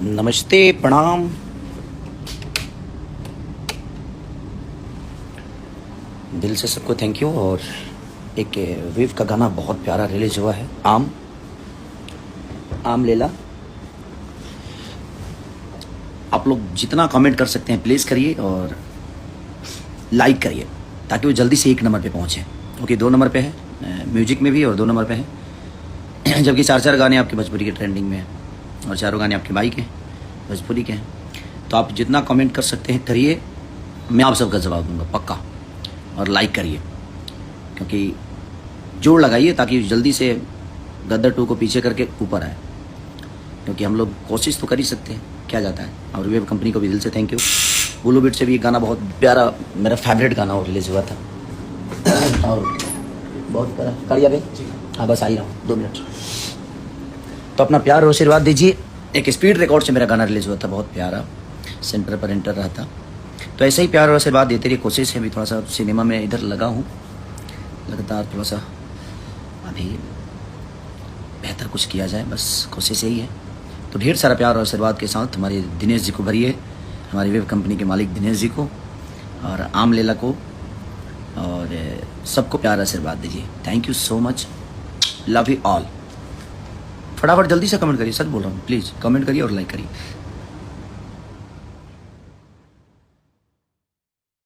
नमस्ते, प्रणाम। दिल से सबको थैंक यू। और एक वेव का गाना बहुत प्यारा रिलीज हुआ है, आम आम लेला। आप लोग जितना कमेंट कर सकते हैं प्लीज़ करिए और लाइक करिए ताकि वो जल्दी से 1 नंबर पे पहुंचे, क्योंकि 2 नंबर पे है म्यूजिक में भी और 2 नंबर पे है, जबकि 4 गाने आपके भोजपुरी के ट्रेंडिंग में हैं और 4 गाने आपके भाई के भोजपुरी के हैं। तो आप जितना कमेंट कर सकते हैं करिए, मैं आप सबका जवाब दूंगा पक्का। और लाइक करिए, क्योंकि जोर लगाइए ताकि जल्दी से गदर 2 को पीछे करके ऊपर आए, क्योंकि हम लोग कोशिश तो कर ही सकते हैं, क्या जाता है। और वेव कंपनी को भी दिल से थैंक यू। बुलू बिट से भी गाना बहुत प्यारा, मेरा फेवरेट गाना वो रिलीज़ हुआ था और बहुत प्यारा। कालिया भाई, हाँ बस आई रहा हूँ 2 मिनट। तो अपना प्यार और आशीर्वाद दीजिए। एक स्पीड रिकॉर्ड से मेरा गाना रिलीज़ हुआ था, बहुत प्यारा, सेंटर पर एंटर रहा था। तो ऐसे ही प्यार और आशीर्वाद देते रहिए। कोशिश है, अभी थोड़ा सा सिनेमा में इधर लगा हूँ, लगातार थोड़ा सा अभी बेहतर कुछ किया जाए, बस कोशिश यही है। तो ढेर सारा प्यार और आशीर्वाद के साथ हमारे दिनेश जी को भरिए, हमारी वेब कंपनी के मालिक दिनेश जी को और आम लेला को, और सबको प्यार आशीर्वाद दीजिए। Thank you so much, love you all. फटाफट जल्दी से कमेंट करिए, सच बोल रहा हूँ, प्लीज़ कमेंट करिए और लाइक करिए।